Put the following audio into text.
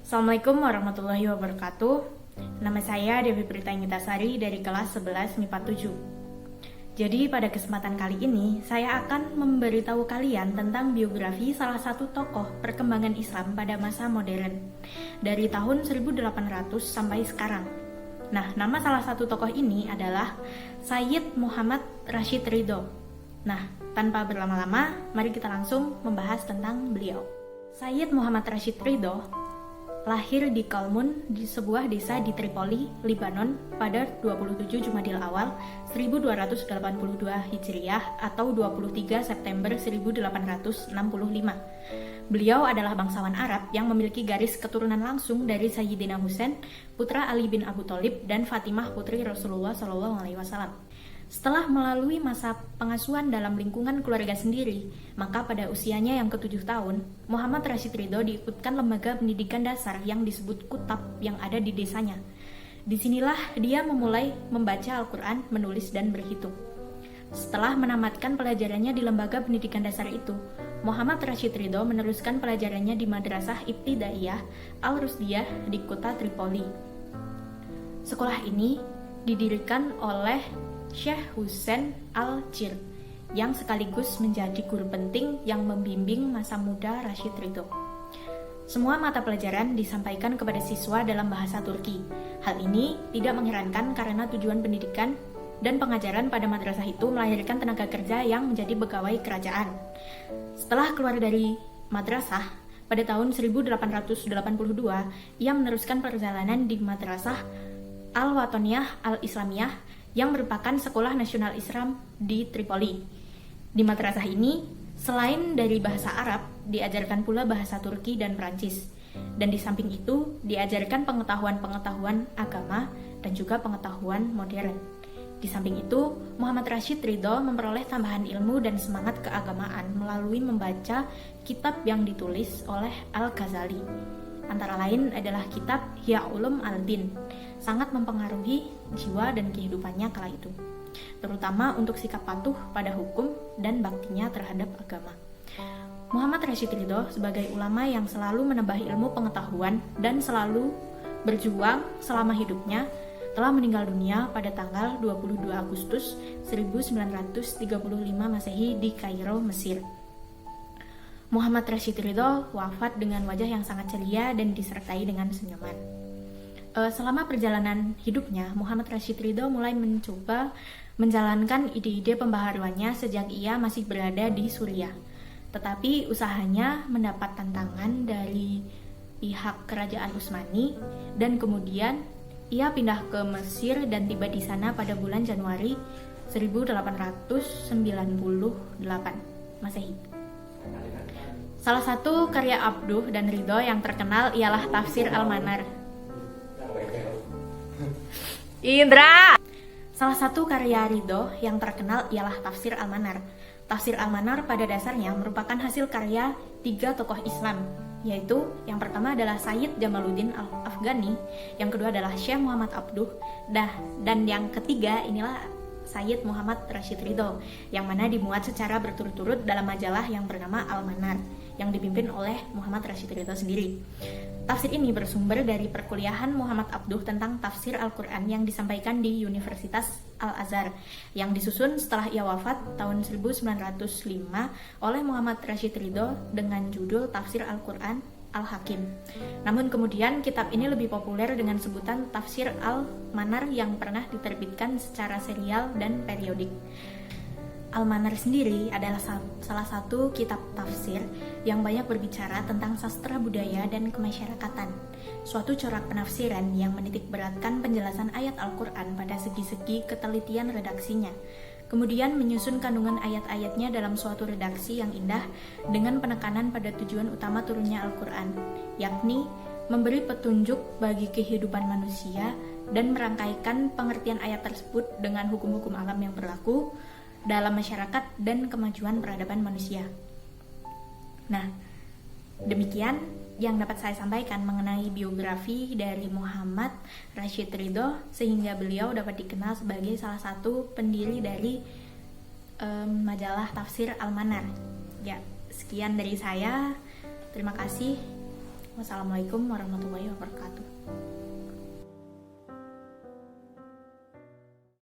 Assalamualaikum warahmatullahi wabarakatuh. Nama saya Dewi Prita Ingitasari dari kelas 11 MIPA 7. Jadi pada kesempatan kali ini saya akan memberitahu kalian tentang biografi salah satu tokoh perkembangan Islam pada masa modern dari tahun 1800 sampai sekarang. Nah, nama salah satu tokoh ini adalah Sayyid Muhammad Rashid Ridho. Nah, tanpa berlama-lama, mari kita langsung membahas tentang beliau. Sayyid Muhammad Rashid Ridho lahir di Kalmun, di sebuah desa di Tripoli, Lebanon pada 27 Jumadil Awal 1282 Hijriah atau 23 September 1865. Beliau adalah bangsawan Arab yang memiliki garis keturunan langsung dari Sayyidina Husain, putra Ali bin Abu Thalib, dan Fatimah putri Rasulullah SAW. Setelah melalui masa pengasuhan dalam lingkungan keluarga sendiri, maka pada usianya yang ke-7 tahun, Muhammad Rashid Ridho diikutkan lembaga pendidikan dasar yang disebut Kutab yang ada di desanya. Disinilah dia memulai membaca Al-Quran, menulis, dan berhitung. Setelah menamatkan pelajarannya di lembaga pendidikan dasar itu, Muhammad Rashid Ridho meneruskan pelajarannya di Madrasah Ibtidaiyah Al-Rusdiyah di kota Tripoli. Sekolah ini didirikan oleh Syekh Husain Al-Jir yang sekaligus menjadi guru penting yang membimbing masa muda Rashid Ridho. Semua mata pelajaran disampaikan kepada siswa dalam bahasa Turki. Hal ini tidak mengherankan karena tujuan pendidikan dan pengajaran pada madrasah itu melahirkan tenaga kerja yang menjadi pegawai kerajaan. Setelah keluar dari madrasah, pada tahun 1882, ia meneruskan perjalanan di Madrasah Al-Watoniyah Al-Islamiyah yang merupakan sekolah nasional Islam di Tripoli. Di madrasah ini, selain dari bahasa Arab, diajarkan pula bahasa Turki dan Prancis. Dan di samping itu, diajarkan pengetahuan-pengetahuan agama dan juga pengetahuan modern. Di samping itu, Muhammad Rashid Ridho memperoleh tambahan ilmu dan semangat keagamaan melalui membaca kitab yang ditulis oleh Al-Ghazali. Antara lain adalah kitab Ihya Ulum Al-Din, sangat mempengaruhi jiwa dan kehidupannya kala itu, terutama untuk sikap patuh pada hukum dan baktinya terhadap agama. Muhammad Rashid Ridho sebagai ulama yang selalu menambah ilmu pengetahuan dan selalu berjuang selama hidupnya, telah meninggal dunia pada tanggal 22 Agustus 1935 Masehi di Kairo, Mesir. Muhammad Rashid Ridho wafat dengan wajah yang sangat ceria dan disertai dengan senyuman. Selama perjalanan hidupnya, Muhammad Rashid Ridho mulai mencoba menjalankan ide-ide pembaharuannya sejak ia masih berada di Suriah. Tetapi usahanya mendapat tantangan dari pihak kerajaan Utsmani dan kemudian ia pindah ke Mesir dan tiba di sana pada bulan Januari 1898 Masehi. Salah satu karya Abduh dan Ridho yang terkenal ialah Tafsir Al-Manar. Indra! Salah satu karya Ridho yang terkenal ialah Tafsir Al-Manar. Tafsir Al-Manar pada dasarnya merupakan hasil karya 3 tokoh Islam, yaitu yang pertama adalah Sayyid Jamaluddin Al-Afghani, yang kedua adalah Syekh Muhammad Abduh, dan yang ketiga inilah Sayyid Muhammad Rashid Ridho, yang mana dimuat secara berturut-turut dalam majalah yang bernama Al-Manar, yang dipimpin oleh Muhammad Rashid Ridho sendiri. Tafsir ini bersumber dari perkuliahan Muhammad Abduh tentang tafsir Al-Quran yang disampaikan di Universitas Al-Azhar, yang disusun setelah ia wafat tahun 1905 oleh Muhammad Rashid Ridho dengan judul Tafsir Al-Quran Al-Hakim. Namun kemudian kitab ini lebih populer dengan sebutan Tafsir Al-Manar yang pernah diterbitkan secara serial dan periodik. Al-Manar sendiri adalah salah satu kitab tafsir yang banyak berbicara tentang sastra budaya dan kemasyarakatan, suatu corak penafsiran yang menitik beratkan penjelasan ayat Al-Quran pada segi-segi ketelitian redaksinya, kemudian menyusun kandungan ayat-ayatnya dalam suatu redaksi yang indah dengan penekanan pada tujuan utama turunnya Al-Quran, yakni memberi petunjuk bagi kehidupan manusia dan merangkaikan pengertian ayat tersebut dengan hukum-hukum alam yang berlaku dalam masyarakat dan kemajuan peradaban manusia. Nah, demikian yang dapat saya sampaikan mengenai biografi dari Muhammad Rashid Ridho, sehingga beliau dapat dikenal sebagai salah satu pendiri dari majalah Tafsir Al-Manar. Ya, sekian dari saya. Terima kasih. Wassalamualaikum warahmatullahi wabarakatuh.